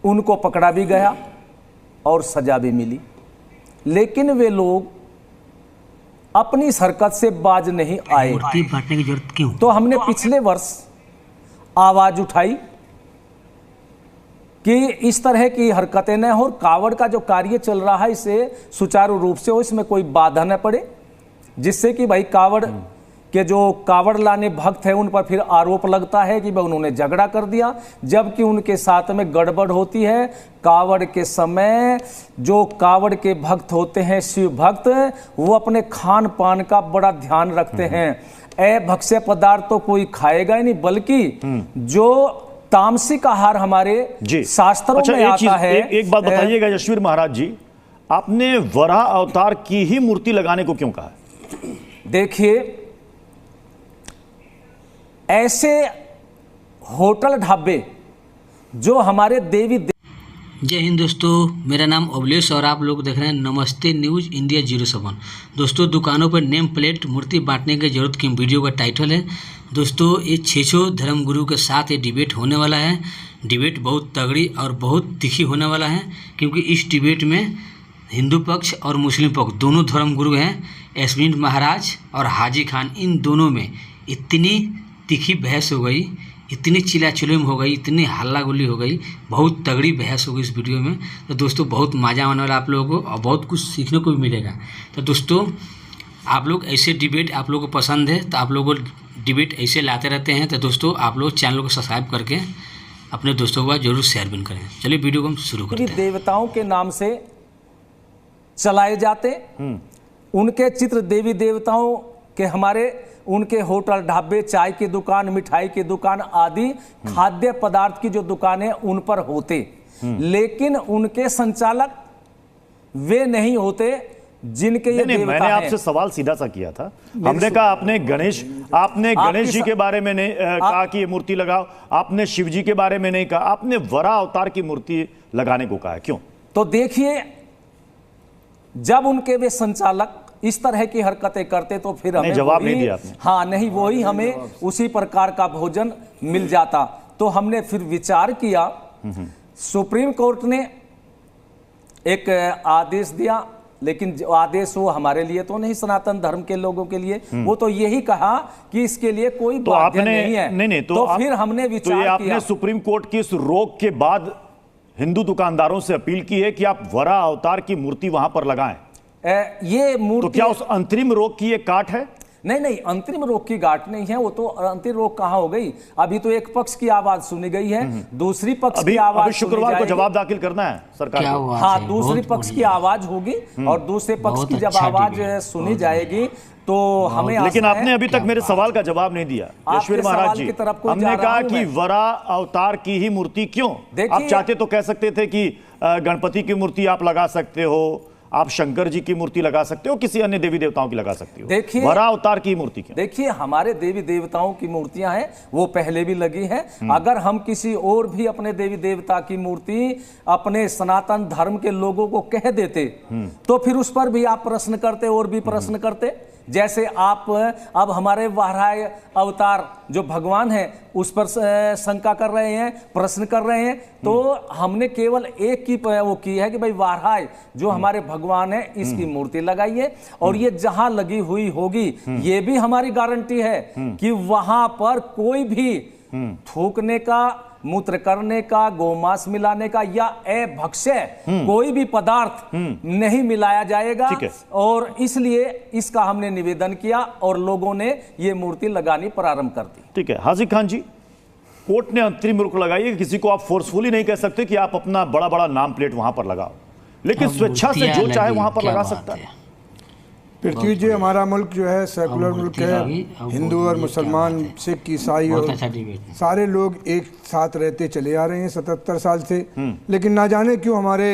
उनको पकड़ा भी गया और सजा भी मिली, लेकिन वे लोग अपनी इस हरकत से बाज नहीं आए। मूर्ति बांटने की जरूरत क्यों? तो हमने पिछले वर्ष आवाज उठाई कि इस तरह की हरकतें न हो, कावड़ का जो कार्य चल रहा है इसे सुचारू रूप से हो, इसमें कोई बाधा न पड़े, जिससे कि भाई कावड़ के जो कावड़ लाने भक्त है उन पर फिर आरोप लगता है कि भाई उन्होंने झगड़ा कर दिया, जबकि उनके साथ में गड़बड़ होती है। कावड़ के समय जो कावड़ के भक्त होते हैं, शिव भक्त, वो अपने खान पान का बड़ा ध्यान रखते हैं। भक्ष्य पदार्थ तो कोई खाएगा ही नहीं, बल्कि जो तामसिक आहार हमारे शास्त्रों में आता है। एक बात बताइएगा यशवीर महाराज जी, आपने वराह अवतार की ही मूर्ति लगाने को क्यों कहा? देखिए, ऐसे होटल ढाबे जो हमारे देवी जय हिंद दोस्तों, मेरा नाम अवलेश और आप लोग देख रहे हैं नमस्ते न्यूज इंडिया 07। दोस्तों, दुकानों पर नेम प्लेट मूर्ति बांटने की जरूरत की वीडियो का टाइटल है। दोस्तों, ये 6 धर्मगुरु के साथ ये डिबेट होने वाला है। डिबेट बहुत तगड़ी और बहुत तीखी होने वाला है, क्योंकि इस डिबेट में हिंदू पक्ष और मुस्लिम पक्ष दोनों धर्मगुरु हैं। एस्मिन महाराज और हाजी खान, इन दोनों में इतनी तीखी बहस हो गई, इतनी चिल्लाचिल्ली हो गई, इतनी हल्ला गुल्ली हो गई, बहुत तगड़ी बहस हो गई इस वीडियो में। तो दोस्तों, बहुत मज़ा आने वाला आप लोगों को और बहुत कुछ सीखने को भी मिलेगा। तो दोस्तों, आप लोग ऐसे डिबेट आप लोगों को पसंद है तो आप लोग डिबेट ऐसे लाते रहते हैं, तो दोस्तों आप लोग चैनल को सब्सक्राइब करके अपने दोस्तों के पास जरूर शेयर भी करें। चलिए वीडियो को हम शुरू करते हैं। देवताओं के नाम से चलाए जाते, उनके चित्र देवी देवताओं के हमारे उनके होटल ढाबे, चाय की दुकान, मिठाई की दुकान आदि खाद्य पदार्थ की जो दुकानें उन पर होते, लेकिन उनके संचालक वे नहीं होते जिनके ये देवता मैंने आपसे सवाल सीधा सा किया था। हमने कहा आपने गणेश जी के बारे में नहीं कहा कि ये मूर्ति लगाओ, आपने शिव जी के बारे में नहीं कहा, आपने वराह अवतार की मूर्ति लगाने को कहा, क्यों? तो देखिए, जब उनके वे संचालक इस तरह की हरकतें करते तो फिर हमें जवाब नहीं दिया आपने। हाँ, नहीं, वही हमें उसी प्रकार का भोजन मिल जाता। तो हमने फिर विचार किया, सुप्रीम कोर्ट ने एक आदेश दिया, लेकिन जो आदेश वो हमारे लिए तो नहीं, सनातन धर्म के लोगों के लिए, वो तो यही कहा कि इसके लिए कोई बाध्य नहीं है। नहीं, तो फिर हमने विचार किया। आपने सुप्रीम कोर्ट की इस रोक के बाद हिंदू दुकानदारों से अपील की है कि आप वराह अवतार की मूर्ति वहां पर लगाएं। ये मूर्ति, तो क्या उस अंतरिम रोक की एक काट है? नहीं, अंतरिम रोक की गांठ नहीं है वो। तो अंतरिम रोक कहां हो गई? अभी तो एक पक्ष की आवाज सुनी गई है, दूसरी पक्ष की आवाज अभी शुक्रवार को जवाब दाखिल करना है सरकार को। हाँ, दूसरी पक्ष की आवाज होगी और दूसरे पक्ष की जब आवाज सुनी जाएगी तो हमें, लेकिन आपने अभी तक मेरे सवाल का जवाब नहीं दिया यशवीर महाराज जी। हमने कहा कि वराह अवतार की ही मूर्ति क्यों? आप चाहते तो कह सकते थे कि गणपति की मूर्ति आप लगा सकते हो, आप शंकर जी की मूर्ति लगा सकते हो, किसी अन्य देवी देवताओं की लगा सकते हो। देखिए, वराह अवतार की मूर्ति क्यों? देखिए, हमारे देवी देवताओं की मूर्तियां हैं, वो पहले भी लगी हैं। अगर हम किसी और भी अपने देवी देवता की मूर्ति अपने सनातन धर्म के लोगों को कह देते तो फिर उस पर भी आप प्रश्न करते और भी प्रश्न करते। जैसे आप अब हमारे वाराह अवतार जो भगवान है उस पर शंका कर रहे हैं, प्रश्न कर रहे हैं, तो हमने केवल एक की वो की है कि भाई वाराह जो हमारे भगवान है इसकी मूर्ति लगाइए, और ये जहां लगी हुई होगी ये भी हमारी गारंटी है कि वहां पर कोई भी थूकने का, मूत्र करने का, गोमांस मिलाने का या भक्ष्य कोई भी पदार्थ नहीं मिलाया जाएगा। और इसलिए इसका हमने निवेदन किया और लोगों ने ये मूर्ति लगानी प्रारंभ कर दी। ठीक है हाजी खान जी, कोर्ट ने अंतरिम रोक लगाई है, किसी को आप फोर्सफुली नहीं कह सकते कि आप अपना बड़ा बड़ा नाम प्लेट वहां पर लगाओ, लेकिन स्वेच्छा से जो चाहे वहां पर लगा सकता है। पृथ्वी जी, हमारा मुल्क जो है सेकुलर मुल्क है, हिंदू और मुसलमान, सिख, ईसाई और सारे लोग एक साथ रहते चले आ रहे हैं 77 साल से। लेकिन ना जाने क्यों हमारे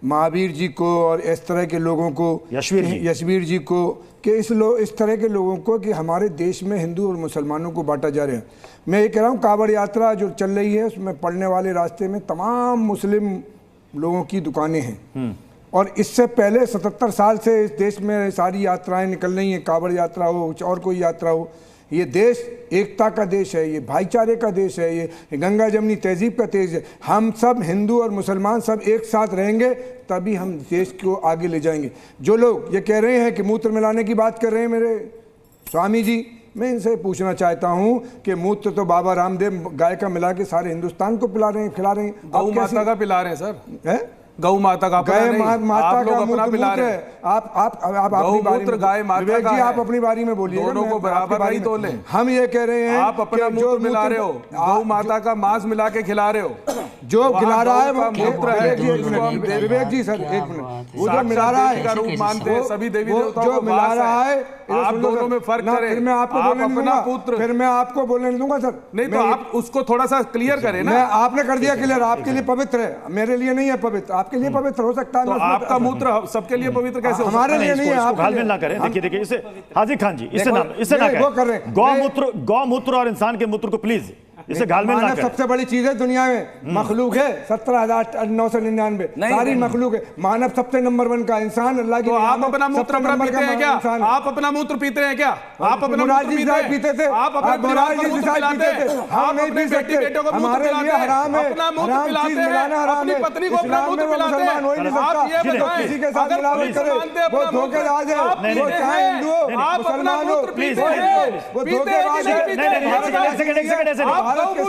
महावीर जी को और इस तरह के लोगों को, यशवीर जी को, कि इस तरह के लोगों को कि हमारे देश में हिंदू और मुसलमानों को बांटा जा रहा है। मैं ये कह रहा हूँ, कावड़ यात्रा जो चल रही है उसमें पड़ने वाले रास्ते में तमाम मुस्लिम लोगों की दुकानें हैं, और इससे पहले 77 साल से इस देश में सारी यात्राएं निकल रही हैं, कावड़ यात्रा हो और कोई यात्रा हो। ये देश एकता का देश है, ये भाईचारे का देश है, ये गंगा जमनी तहजीब का देश है। हम सब हिंदू और मुसलमान सब एक साथ रहेंगे तभी हम देश को आगे ले जाएंगे। जो लोग ये कह रहे हैं कि मूत्र मिलाने की बात कर रहे हैं मेरे स्वामी जी, मैं इनसे पूछना चाहता हूं कि मूत्र तो बाबा रामदेव गाय का मिला के सारे हिंदुस्तान को पिला रहे हैं, खिला रहे हैं। गौ माता का पिला रहे हैं सर, है गौ माता का गाय माता का अपना पिला रहे हैं। आप अपनी बारी में, गाय माता विवेक का जी है। आप अपनी बारी में बोलिए, दोनों को बराबर नहीं तोले। हम ये कह रहे हैं आप अपना मूत्र मिला रहे हो, गौ माता का मांस मिला के खिला रहे हो। जो खिला रहा है वो मूत्र है, विवेक जी सर एक मिनट, वो जो मिला रहा है का रूप मानते हैं सभी देवी देवताओं जो को मिला रहा है, आप दोनों में फर्क करें। फिर मैं आपको आप बोलने अपना दूंगा, पुत्र, फिर मैं आपको बोलने नहीं दूंगा सर। नहीं तो आप उसको थोड़ा सा क्लियर करें ना। मैं आपने कर दिया क्लियर, आपके लिए पवित्र है, मेरे लिए नहीं है पवित्र, आपके लिए पवित्र हो सकता है। तो आपका मूत्र सबके लिए पवित्र कैसे हो? हमारे लिए नहीं है। आप घालमेल ना करें। देखिए इसे हाजी खान जी, इसे ना करें। गौमूत्र और इंसान के मूत्र को प्लीज इसे घालमेल ना करें। सबसे बड़ी चीज है दुनिया में, मखलूक है 17,999 सारी मखलूक है। मानव सबसे नंबर 1 का, इंसान अल्लाह की। तो आप अपना मूत्र पीते हैं क्या? आप अपना मूत्र पीते हैं क्या? आप अपना मूत्र पीते थे? आप अपने परिवार को मूत्र पिलाते हैं? आप अपने बेटी बेटों को मूत्र पिलाते हैं? अपना मूत्र पिलाते हैं? अपनी पत्नी को अपना मूत्र पिलाते हैं? आप ये बताएं, किसी के साथ अगर मिलावट करे वो धोखेबाज है, वो चाहे हिंदू हो आप अपना मुसलमान हो, मूत्र पीते हैं? वो धोखेबाज है। विराट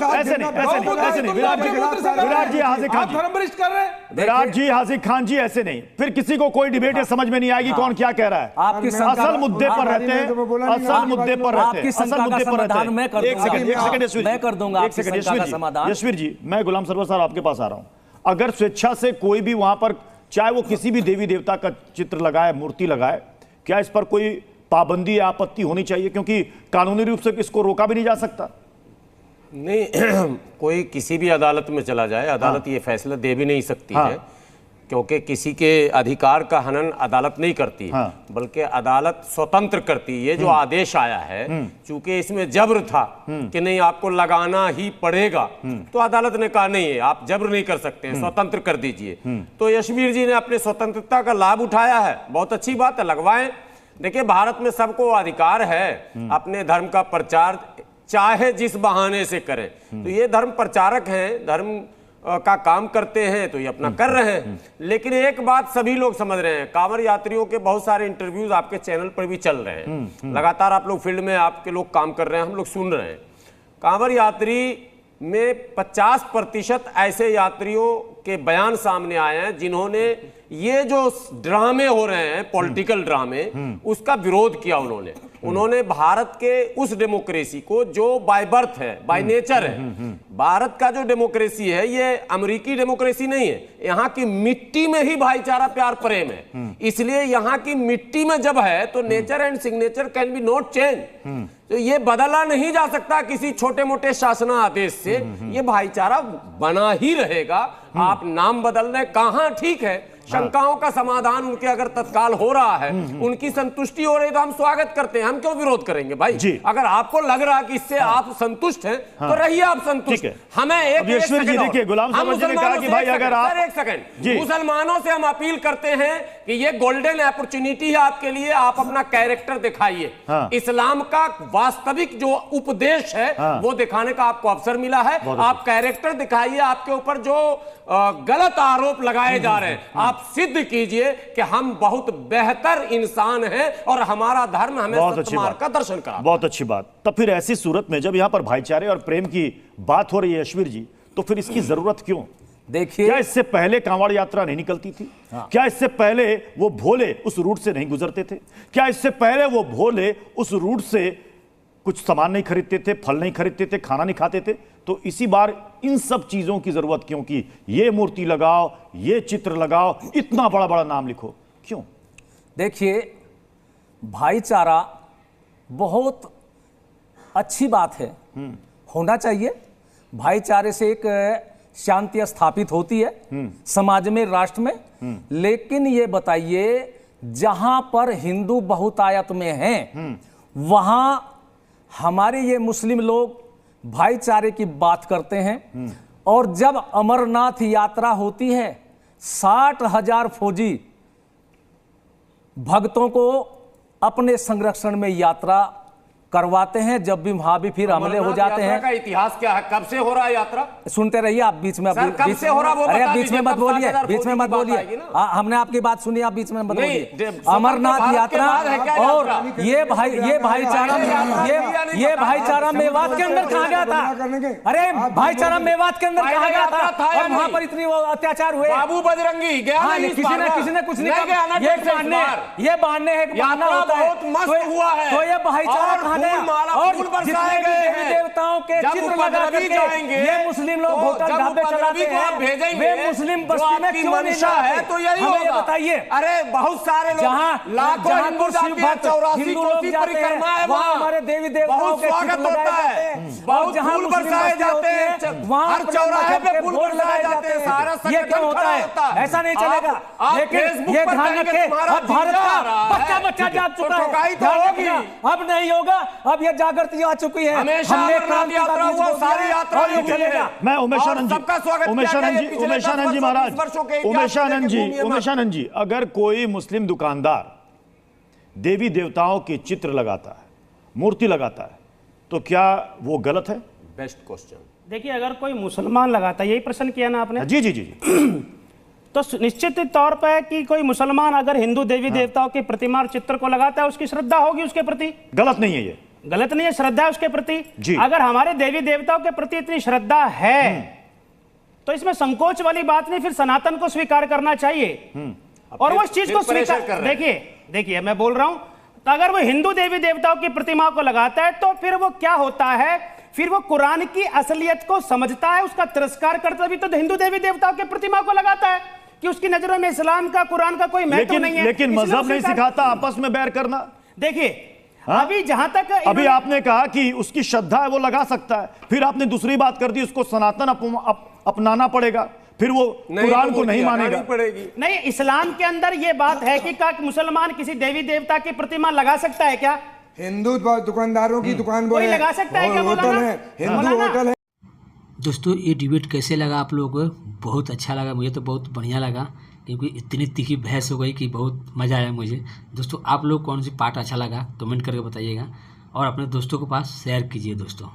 जी हाजिर खान जी, धर्मभ्रष्ट कर रहे हैं। विराट जी हाजिर खान जी, ऐसे नहीं, फिर किसी को कोई डिबेट समझ में नहीं आएगी कौन क्या कह रहा है। आपकी असल मुद्दे पर रहते हैं, असल मुद्दे पर रहते हैं, असल मुद्दे पर रहते हैं। मैं कर दूंगा एक सेकंड यशवीर जी, मैं गुलाम सरवर साहब आपके पास आ रहा हूं। अगर स्वेच्छा से कोई भी वहां पर, चाहे वो किसी भी देवी देवता का चित्र लगाए, मूर्ति लगाए, क्या इस पर कोई पाबंदी या आपत्ति होनी चाहिए? क्योंकि कानूनी रूप से इसको रोका भी नहीं जा सकता। नहीं, कोई किसी भी अदालत में चला जाए, अदालत ये फैसला दे भी नहीं सकती है, क्योंकि किसी के अधिकार का हनन अदालत नहीं करती, बल्कि अदालत स्वतंत्र करती है। ये जो आदेश आया है, चूंकि इसमें जब्र था कि नहीं आपको लगाना ही पड़ेगा, तो अदालत ने कहा नहीं है, आप जब्र नहीं कर सकते हैं, स्वतंत्र कर दीजिए। तो यशवीर जी ने अपने स्वतंत्रता का लाभ उठाया है, बहुत अच्छी बात है, लगवाएं। देखिए, भारत में सबको अधिकार है अपने धर्म का प्रचार चाहे जिस बहाने से करें। तो ये धर्म प्रचारक हैं, धर्म का काम करते हैं, तो ये अपना कर रहे हैं। लेकिन एक बात सभी लोग समझ रहे हैं, कांवड़ यात्रियों के बहुत सारे इंटरव्यूज आपके चैनल पर भी चल रहे हैं, लगातार आप लोग फील्ड में आपके लोग काम कर रहे हैं, हम लोग सुन रहे हैं। कांवड़ यात्री में 50% ऐसे यात्रियों के बयान सामने आए हैं जिन्होंने ये जो ड्रामे हो रहे हैं, पॉलिटिकल ड्रामे, उसका विरोध किया। उन्होंने भारत के उस डेमोक्रेसी को जो बाय बर्थ है, बाय नेचर है, भारत का जो डेमोक्रेसी है ये अमेरिकी डेमोक्रेसी नहीं है, यहाँ की मिट्टी में ही भाईचारा प्यार प्रेम है। इसलिए यहाँ की मिट्टी में जब है तो nature and signature can be not change. तो ये बदला नहीं जा सकता किसी छोटे मोटे शासना आदेश से, ये भाईचारा बना ही रहेगा। आप नाम बदल रहे कहां, ठीक है, शंकाओं का समाधान उनके अगर तत्काल हो रहा है, उनकी संतुष्टि हो रही तो हम स्वागत करते हैं, हम क्यों विरोध करेंगे भाई? अगर आपको लग रहा कि इससे आप संतुष्ट हैं तो रहिए आप संतुष्ट। हमें एक देखिए, गुलाम साहब जी ने कहा कि भाई अगर आप, एक सेकंड, मुसलमानों से हम अपील करते हैं कि ये गोल्डन अपॉर्चुनिटी है आपके लिए, आप अपना कैरेक्टर दिखाइए। इस्लाम का वास्तविक जो उपदेश है वो दिखाने का आपको अवसर मिला है, आप कैरेक्टर दिखाइए। आपके ऊपर जो गलत आरोप लगाए जा रहे हैं, आप सिद्ध कीजिए कि हम बहुत बेहतर इंसान हैं और हमारा धर्म हमें सत्य मार्ग का दर्शन करा। बहुत अच्छी बात। तब फिर ऐसी सूरत में जब यहां पर भाईचारे और प्रेम की बात हो रही है यशवीर जी, तो फिर इसकी जरूरत क्यों? देखिए, क्या इससे पहले कांवड़ यात्रा नहीं निकलती थी? क्या इससे पहले वो भोले उस रूट से नहीं गुजरते थे? क्या इससे पहले वो भोले उस रूट से कुछ सामान नहीं खरीदते थे, फल नहीं खरीदते थे, खाना नहीं खाते थे? तो इसी बार इन सब चीजों की जरूरत क्यों कि ये मूर्ति लगाओ, ये चित्र लगाओ, इतना बड़ा बड़ा नाम लिखो, क्यों? देखिए, भाईचारा बहुत अच्छी बात है, होना चाहिए। भाईचारे से एक शांति स्थापित होती है समाज में, राष्ट्र में। लेकिन ये बताइए, जहां पर हिंदू बहुतायत में हैं, वहां हमारे ये मुस्लिम लोग भाईचारे की बात करते हैं, और जब अमरनाथ यात्रा होती है 60,000 फौजी भक्तों को अपने संरक्षण में यात्रा करवाते हैं, जब भी वहां भी फिर हमले हो जाते हैं। का इतिहास क्या है, कब से हो रहा है यात्रा? सुनते रहिए आप बीच में, कब से हो रहा वो अरे बता बीच में दीजिए, मत कब बोलिए, 7,000 बीच में मत बात बोलिए। आएगी ना। हमने आपकी बात सुनी, आप बीच में मत नहीं, बोलिए। सफर अमरनाथ भारत के यात्रा बाद है क्या और यात्रा? ये भाईचारा ये भाईचारा मेवात के अंदर कहा गया था। अरे भाईचारा मेवात के अंदर कहा गया था और वहां पर इतनी अत्याचार हुए। बाबू बजरंगी गया नहीं, किसी ने कुछ नहीं कहा। ये बहाने है, बहाना होता है। बहुत मस्त हुआ है, तो ये भाईचारा कहाँ गया? और बरसाए गए हैं, देवताओं के चित्र लगा करके ये मुस्लिम लोग होटल ढाबे चलाते हैं, वे मुस्लिम बस्ती में क्यों नहीं है? तो यही होगा, बताइए। अरे बहुत सारे लोग, लाखों हिंदू जाते हैं, 84 कोसी परिक्रमा है, वहाँ हमारे देवी देवताओं के स्वागत होता है, बहुत फूल बरसाए जाते हैं, हर चौराहे पे फूल बरसाए जाते हैं, सारा ये क्या होता है? ऐसा नहीं चलेगा। लेकिन ये ध्यान रखें, अब भारत का बच्चा बच्चा जाग चुका है, अब नहीं होगा। अब ये जागृति आ चुकी है। हमने क्रांति यात्रा हुआ, सारी यात्रा और ये चलेगा। मैं उमेशानंद जी महाराज, उमेशानंद जी, अगर कोई मुस्लिम दुकानदार देवी देवताओं के चित्र लगाता है, मूर्ति लगाता है, तो क्या वो गलत है? Best question. देखिए, अगर कोई मुसलमान लगाता है, यही प्रश्न किया ना आपने? जी जी जी तो निश्चित तौर पर कि कोई मुसलमान अगर हिंदू देवी देवताओं की प्रतिमा और चित्र को लगाता है, उसकी श्रद्धा होगी उसके प्रति। गलत नहीं है, ये गलत नहीं है, श्रद्धा है उसके प्रति। अगर हमारे देवी देवताओं के प्रति इतनी श्रद्धा है तो इसमें संकोच वाली बात नहीं, फिर सनातन को स्वीकार करना चाहिए और वो इस चीज को स्वीकार। देखिए मैं बोल रहा हूं, तो अगर वो हिंदू देवी देवताओं की प्रतिमा को लगाता है तो फिर वो क्या होता है, फिर वो कुरान की असलियत को समझता है, उसका तिरस्कार करता भी तो हिंदू देवी देवताओं की प्रतिमा को लगाता है कि उसकी नजरों में इस्लाम का, कुरान का कोई महत्व नहीं है। लेकिन मजहब नहीं सिखाता आपस में बैर करना। देखिए अभी जहां तक अभी आपने कहा कि उसकी श्रद्धा है वो लगा सकता है, फिर आपने दूसरी बात कर दी, उसको सनातन अपनाना पड़ेगा, फिर वो कुरान को नहीं मानेगा। नहीं, इस्लाम के अंदर ये बात है कि मुसलमान किसी देवी देवता की प्रतिमा लगा सकता है क्या? हिंदू दुकानदारों की दुकान कोई लगा सकता है क्या? होटल है, हिंदू होटल है। दोस्तों ये डिबेट कैसे लगा आप लोगों को? बहुत अच्छा लगा, मुझे तो बहुत बढ़िया लगा, क्योंकि इतनी तीखी बहस हो गई कि बहुत मज़ा आया मुझे। दोस्तों आप लोग कौन सी पार्ट अच्छा लगा कमेंट करके बताइएगा और अपने दोस्तों के पास शेयर कीजिए दोस्तों।